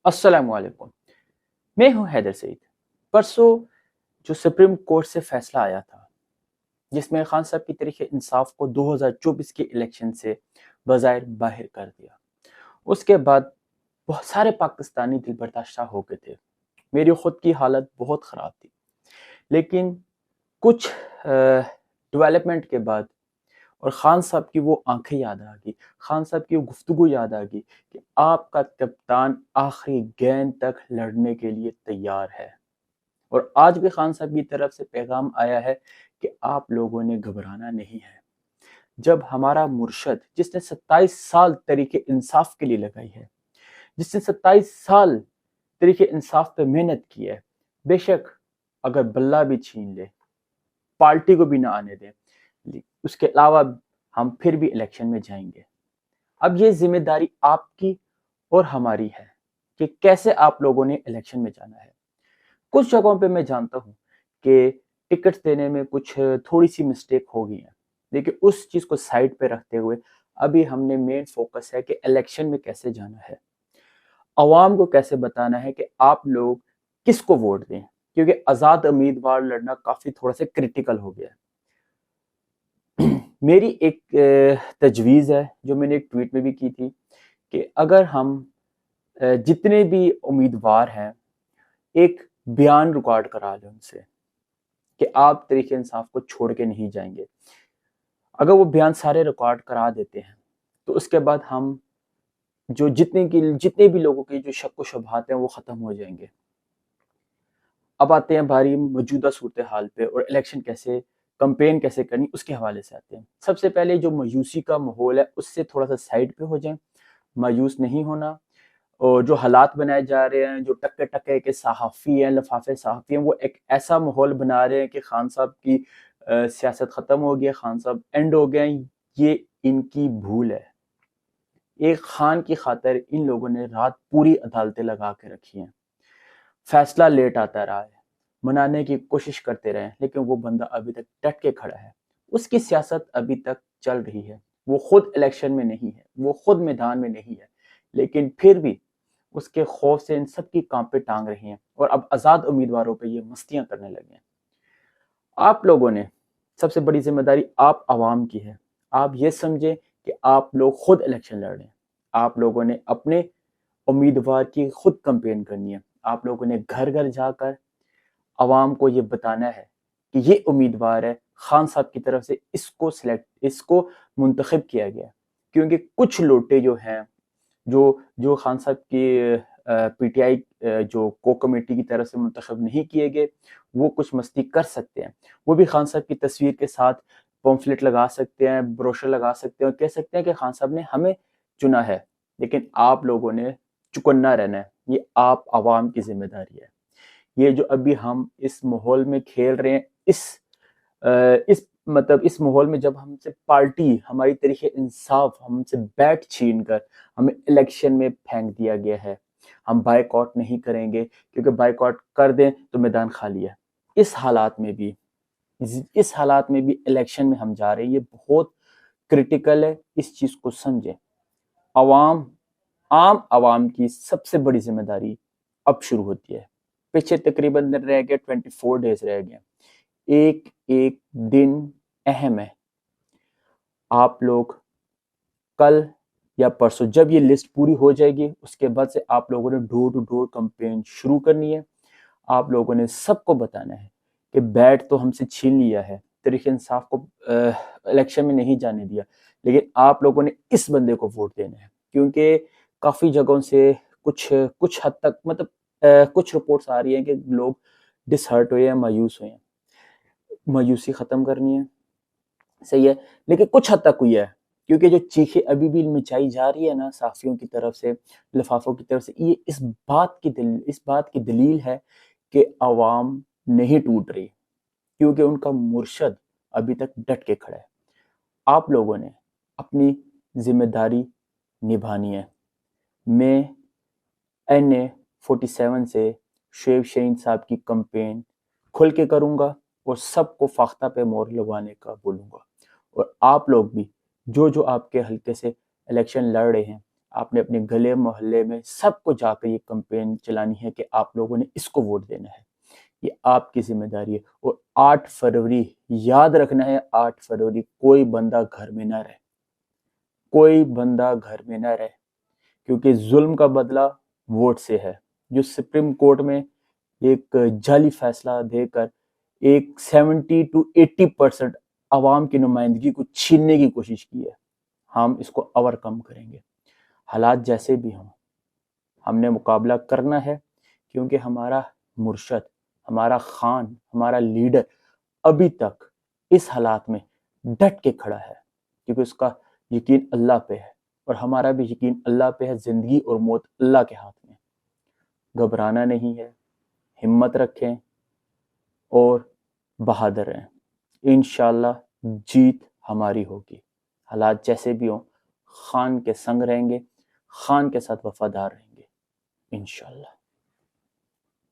السلام علیکم، میں ہوں حیدر سعید۔ پرسوں جو سپریم کورٹ سے فیصلہ آیا تھا جس میں خان صاحب کی تحریک انصاف کو 2024 کے الیکشن سے بظاہر باہر کر دیا، اس کے بعد بہت سارے پاکستانی دل برداشتہ ہو گئے تھے۔ میری خود کی حالت بہت خراب تھی، لیکن کچھ ڈیولپمنٹ کے بعد اور خان صاحب کی وہ آنکھیں یاد آ گئی، خان صاحب کی وہ گفتگو یاد آ گئی کہ آپ کا کپتان آخری گیند تک لڑنے کے لیے تیار ہے۔ اور آج بھی خان صاحب کی طرف سے پیغام آیا ہے کہ آپ لوگوں نے گھبرانا نہیں ہے۔ جب ہمارا مرشد جس نے 27 سال تحریک انصاف کے لیے لگائی ہے، جس نے 27 سال تحریک انصاف پہ محنت کی ہے، بے شک اگر بلہ بھی چھین لے، پارٹی کو بھی نہ آنے دیں، اس کے علاوہ ہم پھر بھی الیکشن میں جائیں گے۔ اب یہ ذمہ داری آپ کی اور ہماری ہے کہ کیسے آپ لوگوں نے الیکشن میں جانا ہے۔ کچھ جگہوں پہ میں جانتا ہوں کہ ٹکٹ دینے میں کچھ تھوڑی سی مسٹیک ہو گئی ہے، لیکن اس چیز کو سائڈ پہ رکھتے ہوئے ابھی ہم نے مین فوکس ہے کہ الیکشن میں کیسے جانا ہے، عوام کو کیسے بتانا ہے کہ آپ لوگ کس کو ووٹ دیں، کیونکہ آزاد امیدوار لڑنا کافی تھوڑا سا کریٹیکل ہو گیا ہے۔ میری ایک تجویز ہے جو میں نے ایک ٹویٹ میں بھی کی تھی کہ اگر ہم جتنے بھی امیدوار ہیں ایک بیان ریکارڈ کرا لیں ان سے کہ آپ تحریک انصاف کو چھوڑ کے نہیں جائیں گے، اگر وہ بیان سارے ریکارڈ کرا دیتے ہیں تو اس کے بعد ہم جو جتنے بھی لوگوں کے جو شک و شبہات ہیں وہ ختم ہو جائیں گے۔ اب آتے ہیں باری موجودہ صورتحال پہ اور الیکشن کیسے کمپین کیسے کرنی، اس کے حوالے سے آتے ہیں۔ سب سے پہلے جو مایوسی کا ماحول ہے اس سے تھوڑا سا سائڈ پہ ہو جائیں، مایوس نہیں ہونا، اور جو حالات بنائے جا رہے ہیں، جو ٹکے ٹکے کے صحافی ہیں، لفافے صحافی ہیں، وہ ایک ایسا ماحول بنا رہے ہیں کہ خان صاحب کی سیاست ختم ہو گئی، خان صاحب اینڈ ہو گئے ہیں، یہ ان کی بھول ہے۔ ایک خان کی خاطر ان لوگوں نے رات پوری عدالتیں لگا کے رکھی ہیں، فیصلہ لیٹ آتا رہا ہے، منانے کی کوشش کرتے رہے، لیکن وہ بندہ ابھی تک ڈٹ کے کھڑا ہے، اس کی سیاست ابھی تک چل رہی ہے، وہ خود الیکشن میں نہیں ہے، وہ خود میدان میں نہیں ہے، لیکن پھر بھی اس کے خوف سے ان سب کی کانپیں ٹانگ رہی ہیں، اور اب آزاد امیدواروں پہ یہ مستیاں کرنے لگے ہیں۔ آپ لوگوں نے سب سے بڑی ذمہ داری آپ عوام کی ہے۔ آپ یہ سمجھیں کہ آپ لوگ خود الیکشن لڑ رہے ہیں، آپ لوگوں نے اپنے امیدوار کی خود کمپین کرنی ہے، آپ لوگوں نے گھر گھر جا کر عوام کو یہ بتانا ہے کہ یہ امیدوار ہے، خان صاحب کی طرف سے اس کو منتخب کیا گیا، کیونکہ کچھ لوٹے جو ہیں جو خان صاحب کی پی ٹی آئی جو کو کمیٹی کی طرف سے منتخب نہیں کیے گئے، وہ کچھ مستی کر سکتے ہیں، وہ بھی خان صاحب کی تصویر کے ساتھ پمفلٹ لگا سکتے ہیں، بروشر لگا سکتے ہیں، اور کہہ سکتے ہیں کہ خان صاحب نے ہمیں چنا ہے، لیکن آپ لوگوں نے چکنا رہنا ہے۔ یہ آپ عوام کی ذمہ داری ہے۔ یہ جو ابھی ہم اس ماحول میں کھیل رہے ہیں، اس ماحول میں جب ہم سے پارٹی، ہماری تحریک انصاف ہم سے بیٹ چھین کر ہمیں الیکشن میں پھینک دیا گیا ہے، ہم بائیک آؤٹ نہیں کریں گے، کیونکہ بائیک آؤٹ کر دیں تو میدان خالی ہے۔ اس حالات میں بھی الیکشن میں ہم جا رہے ہیں، یہ بہت کریٹیکل ہے، اس چیز کو سمجھیں۔ عام عوام کی سب سے بڑی ذمہ داری اب شروع ہوتی ہے۔ پیچھے تقریباً رہ گئے 24 ڈیز رہ گئے، ایک ایک دن اہم ہے۔ آپ لوگ کل یا پرسوں جب یہ لسٹ پوری ہو جائے گی، اس کے بعد سے آپ لوگوں نے ڈور ٹو ڈور کمپین شروع کرنی ہے۔ آپ لوگوں نے سب کو بتانا ہے کہ بیٹ تو ہم سے چھین لیا ہے، تحریک انصاف کو الیکشن میں نہیں جانے دیا، لیکن آپ لوگوں نے اس بندے کو ووٹ دینا ہے، کیونکہ کافی جگہوں سے کچھ حد تک کچھ رپورٹس آ رہی ہیں کہ لوگ ڈس ہرٹ ہوئے ہیں، مایوس ہوئے ہیں۔ مایوسی ختم کرنی ہے، صحیح ہے، لیکن کچھ حد تک ہوئی ہے، کیونکہ جو چیخیں ابھی بھی مچائی جا رہی ہے نا صحافیوں کی طرف سے، لفافوں کی طرف سے، یہ اس بات کی دلیل ہے کہ عوام نہیں ٹوٹ رہی، کیونکہ ان کا مرشد ابھی تک ڈٹ کے کھڑا ہے۔ آپ لوگوں نے اپنی ذمہ داری نبھانی ہے۔ میں NA-47 سے شعیب شاہین صاحب کی کمپین کھل کے کروں گا اور سب کو فاختہ پہ مہر لگوانے کا بولوں گا، اور آپ لوگ بھی جو آپ کے حلقے سے الیکشن لڑ رہے ہیں، آپ نے اپنے گلے محلے میں سب کو جا کر یہ کمپین چلانی ہے کہ آپ لوگوں نے اس کو ووٹ دینا ہے. یہ آپ کی ذمہ داری ہے. اور 8 فروری یاد رکھنا ہے، 8 فروری کوئی بندہ گھر میں نہ رہے، کوئی بندہ گھر میں نہ رہے، کیونکہ ظلم کا بدلہ ووٹ سے ہے. جو سپریم کورٹ میں ایک جعلی فیصلہ دے کر ایک 70 to 80% عوام کی نمائندگی کو چھیننے کی کوشش کی ہے، ہم اس کو اوور کم کریں گے. حالات جیسے بھی ہوں ہم نے مقابلہ کرنا ہے، کیونکہ ہمارا مرشد، ہمارا خان، ہمارا لیڈر ابھی تک اس حالات میں ڈٹ کے کھڑا ہے، کیونکہ اس کا یقین اللہ پہ ہے اور ہمارا بھی یقین اللہ پہ ہے. زندگی اور موت اللہ کے ہاتھ میں. گھبرانا نہیں ہے، ہمت رکھیں اور بہادر رہیں. انشاءاللہ جیت ہماری ہوگی. حالات جیسے بھی ہوں خان کے سنگ رہیں گے، خان کے ساتھ وفادار رہیں گے انشاءاللہ.